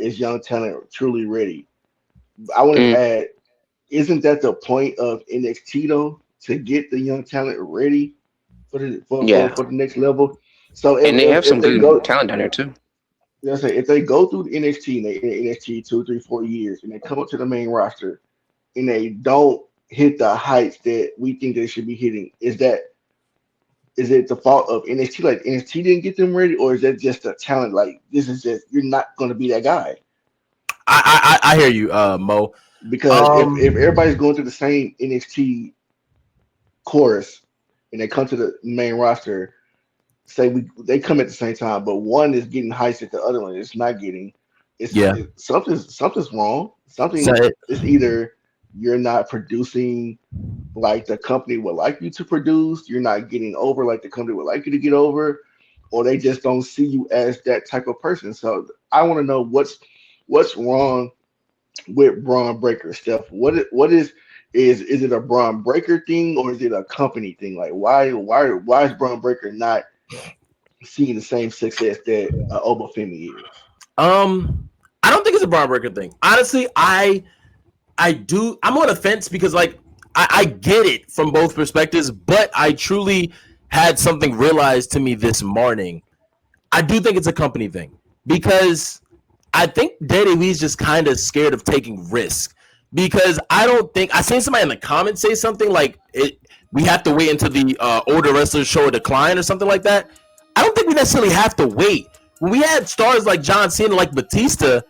is young talent truly ready? I want to add, isn't that the point of NXT though, to get the young talent ready for the next level? So And they have if some they good go, talent down there too. you know, say if they go through the NXT and they in NXT 2, 3, 4 years, and they come up to the main roster and they don't hit the heights that we think they should be hitting, is it the fault of NXT? Like NXT didn't get them ready, or is that just the talent? Like this is just you're not going to be that guy I hear you, Mo. because if everybody's going through the same NXT chorus and they come to the main roster, they come at the same time, but one is getting heights that the other one is not getting. Yeah. Something's wrong. So It's either you're not producing like the company would like you to produce, you're not getting over like the company would like you to get over, or they just don't see you as that type of person. So I want to know what's wrong with Bron Breakker stuff. What is it a Bron Breakker thing or is it a company thing? Like why is Bron Breakker not seeing the same success that Oba Femi is? I don't think it's a Bron Breakker thing. Honestly, I'm on the fence because like I get it from both perspectives, but I truly had something realized to me this morning. I do think it's a company thing because I think WWE is just kind of scared of taking risks because I don't think I seen somebody in the comments say something like we have to wait until the older wrestlers show a decline or something like that. I don't think we necessarily have to wait. When we had stars like John Cena, like Batista,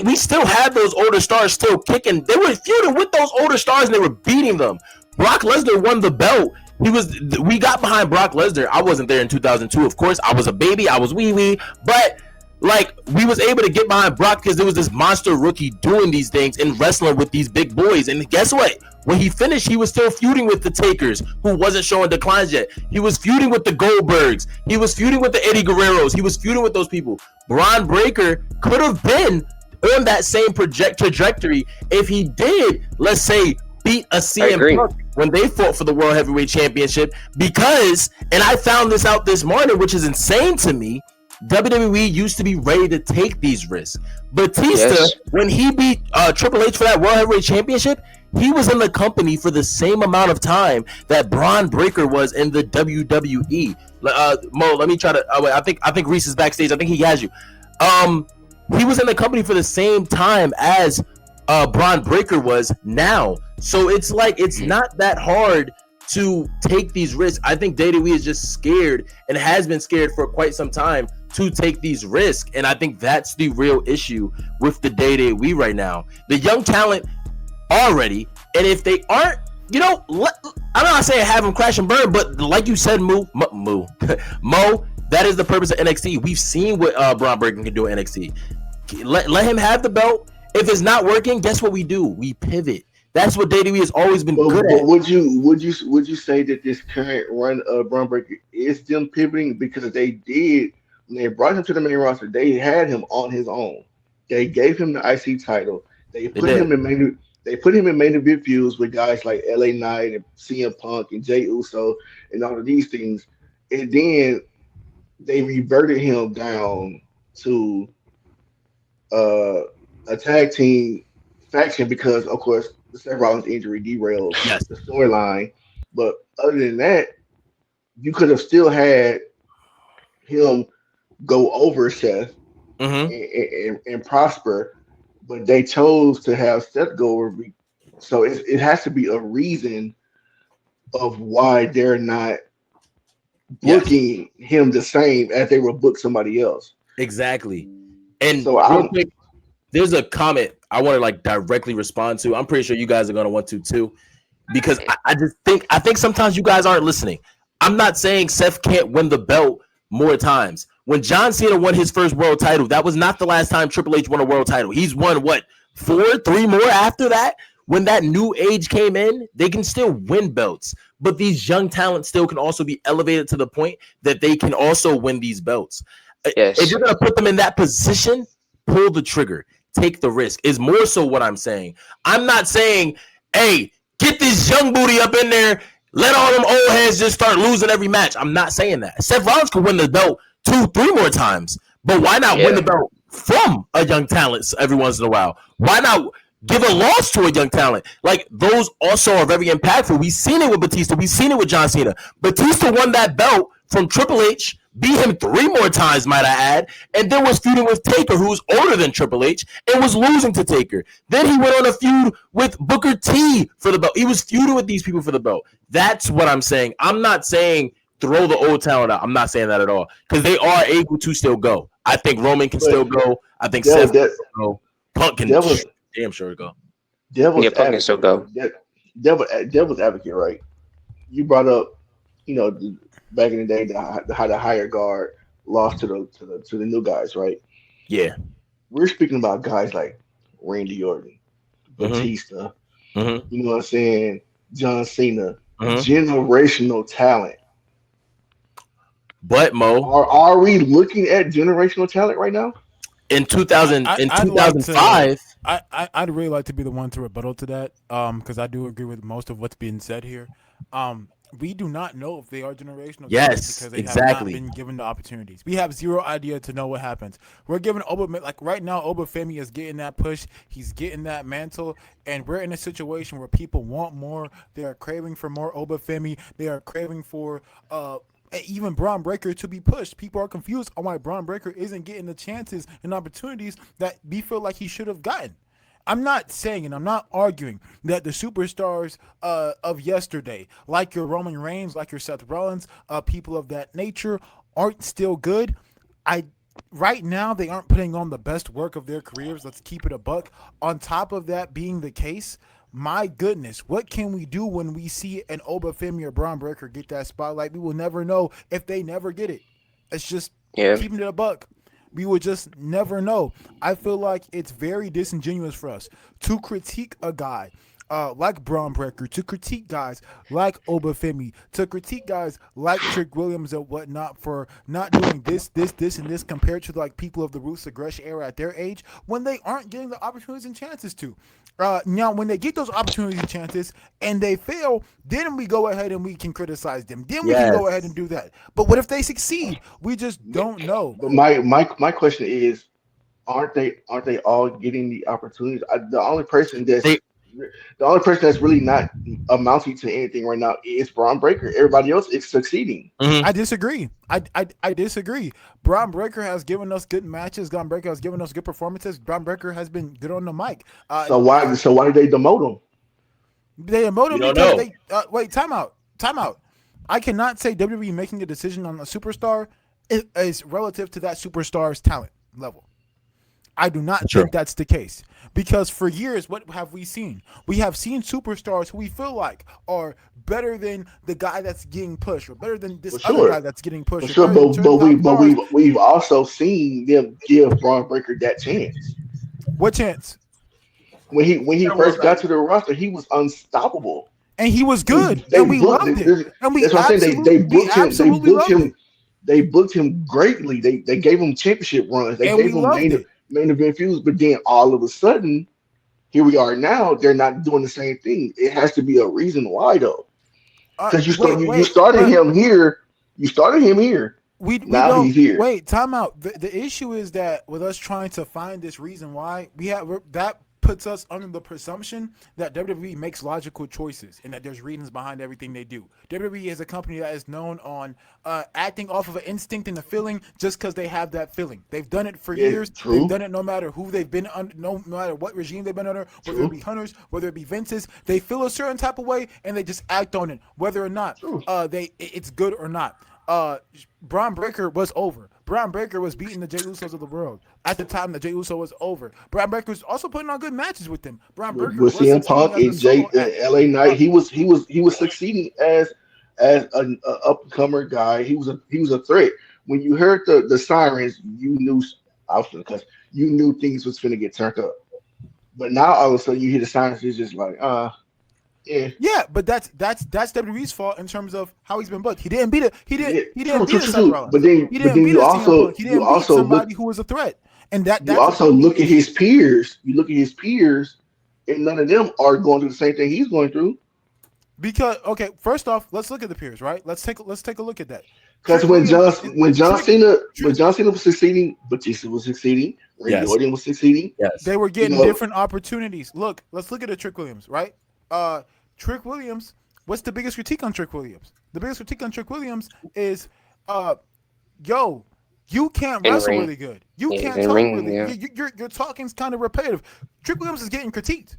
we still had those older stars still kicking. They were feuding with those older stars and they were beating them. Brock Lesnar won the belt. We got behind Brock Lesnar. I wasn't there in 2002, of course. I was a baby. I was wee, but like we was able to get behind Brock because there was this monster rookie doing these things and wrestling with these big boys. And guess what? When he finished, he was still feuding with the Takers, who wasn't showing declines yet. He was feuding with the Goldbergs. He was feuding with the Eddie Guerreros. He was feuding with those people. Bron Breakker could have been on that same trajectory if he did, let's say, beat a CM Punk when they fought for the World Heavyweight Championship. Because, and I found this out this morning, which is insane to me, WWE used to be ready to take these risks. Batista, when he beat Triple H for that World Heavyweight Championship, he was in the company for the same amount of time that Bron Breakker was in the WWE. Mo, let me try to. I think Reese is backstage. I think he has you. He was in the company for the same time as Bron Breakker was now. So it's like it's not that hard to take these risks. I think WWE is just scared and has been scared for quite some time to take these risks. And I think that's the real issue with the WWE right now. The young talent are ready. And if they aren't, I'm not saying have them crash and burn, but like you said, Mo, that is the purpose of NXT. We've seen what Bron Breakker can do in NXT. Let him have the belt. If it's not working, guess what we do? We pivot. That's what WWE has always been good at. Would you say that this current run of Bron Breakker is them pivoting because they did when they brought him to the main roster? They had him on his own. They gave him the IC title. They put him in main event feuds with guys like LA Knight and CM Punk and Jey Uso and all of these things, and then they reverted him down to a tag team faction because, of course, the Seth Rollins injury derailed the storyline. But other than that, you could have still had him go over Seth and prosper, but they chose to have Seth go over. So it has to be a reason of why they're not booking him the same as they would book somebody else. Exactly. And so real quick, there's a comment I want to like directly respond to. I'm pretty sure you guys are going to want to too, because I think sometimes you guys aren't listening. I'm not saying Seth can't win the belt more times. When John Cena won his first world title, that was not the last time Triple H won a world title. He's won what, 3 more after that? When that new age came in, they can still win belts, but these young talents still can also be elevated to the point that they can also win these belts. Yes. If you're going to put them in that position, pull the trigger, take the risk is more so what I'm saying. I'm not saying, hey, get this young booty up in there, let all them old heads just start losing every match. I'm not saying that. Seth Rollins could win the belt 2-3 more times, but why not win the belt from a young talent every once in a while. Why not give a loss to a young talent? Like, those also are very impactful. We've seen it with Batista. We've seen it with John Cena. Batista won that belt from Triple H, beat him 3 more times, might I add, and then was feuding with Taker, who's older than Triple H, and was losing to Taker. Then he went on a feud with Booker T for the belt. He was feuding with these people for the belt. That's what I'm saying. I'm not saying throw the old talent out. I'm not saying that at all, because they are able to still go. I think Roman can still go. I think Seth can still go. Punk can damn sure go. Devil's Punk can still go. Devil's advocate, right? You brought up, back in the day, how the higher guard lost to the new guys, right? Yeah. We're speaking about guys like Randy Orton, Batista, you know what I'm saying? John Cena, generational talent. But Mo, are we looking at generational talent right now? In 2005, I'd really like to be the one to rebuttal to that, because I do agree with most of what's being said here. We do not know if they are generational. Yes, because they exactly. have not been given the opportunities. We have zero idea to know what happens. We're giving right now, Oba Femi is getting that push. He's getting that mantle, and we're in a situation where people want more. They are craving for more Oba Femi. They are craving for even Bron Breakker to be pushed. People are confused on why Bron Breakker isn't getting the chances and opportunities that we feel like he should have gotten. I'm not saying, and I'm not arguing, that the superstars of yesterday, like your Roman Reigns, like your Seth Rollins, people of that nature, aren't still good. Right now, they aren't putting on the best work of their careers. Let's keep it a buck. On top of that being the case, my goodness, what can we do when we see an Oba Femi or Bron Breakker get that spotlight? We will never know if they never get it. It's just keeping it a buck. We would just never know. I feel like it's very disingenuous for us to critique a guy like Bron Breakker, to critique guys like Oba Femi, to critique guys like Trick Williams and whatnot for not doing this, and this compared to like people of the Ruthless Aggression era at their age when they aren't getting the opportunities and chances to. Now, when they get those opportunities and chances and they fail, then we go ahead and we can criticize them. Then we can go ahead and do that. But what if they succeed? We just don't know. But my question is, aren't they all getting the opportunities? The only person that's really not amounting to anything right now is Bron Breakker. Everybody else is succeeding. I disagree. I disagree. Bron Breakker has given us good matches. Bron Breakker has given us good performances. Bron Breakker has been good on the mic. So why did they demote him? They demoted him because they wait. Time out. I cannot say WWE making a decision on a superstar is relative to that superstar's talent level. I do not think that's the case, because for years, what have we seen? We have seen superstars who we feel like are better than the guy that's getting pushed, or better than this other guy that's getting pushed. But we've also seen them give Bron Breakker that chance. What chance? When he first got to the roster, he was unstoppable, and he was good, and we loved it. And we that's what I'm saying. They booked him greatly. They gave him championship runs. They gave him main event feuds, but then all of a sudden, here we are now. They're not doing the same thing. It has to be a reason why, though. Because you started him here. You started him here. Now he's here. Wait, time out. The issue is that with us trying to find this reason why, that puts us under the presumption that WWE makes logical choices and that there's reasons behind everything they do. WWE is a company that is known on acting off of an instinct and a feeling just because they have that feeling. They've done it for years. True. They've done it no matter who they've been under, no matter what regime they've been under, whether it be Hunters, whether it be Vince's. They feel a certain type of way and they just act on it, whether or not it's good or not. Bron Breakker was over. Bron Breakker was beating the Jey Usos of the world at the time that Jey Uso was over. Bron Breakker was also putting on good matches with them. Bron Breakker with CM Punk and LA Knight, he was succeeding as an up and comer guy. He was a threat. When you heard the sirens, you knew because you knew things was finna get turned up. But now all of a sudden you hear the sirens, it's just like Yeah, but that's WWE's fault in terms of how he's been booked. He didn't beat it. He didn't beat Seth Rollins. But then you also beat somebody who was a threat. And you also look at his peers. You look at his peers, and none of them are going through the same thing he's going through. Because first off, let's look at the peers, right? Let's take a look at that. Because when John Cena was succeeding, Batista was succeeding, Randy Orton was succeeding. Yes, they were getting different opportunities. Look, let's look at Trick Williams, right? Trick Williams. What's the biggest critique on Trick Williams? The biggest critique on Trick Williams is, yo, you can't wrestle really good. You can't talk really good. Your talking's kind of repetitive. Trick Williams is getting critiqued.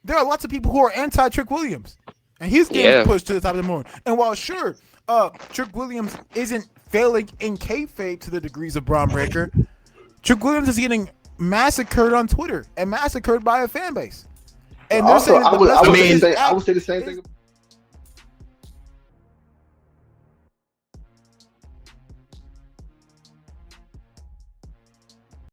There are lots of people who are anti-Trick Williams, and he's getting pushed to the top of the moon. And while sure, Trick Williams isn't failing in kayfabe to the degrees of Bron Breakker, Trick Williams is getting massacred on Twitter and massacred by a fan base. And also, I would say the same thing.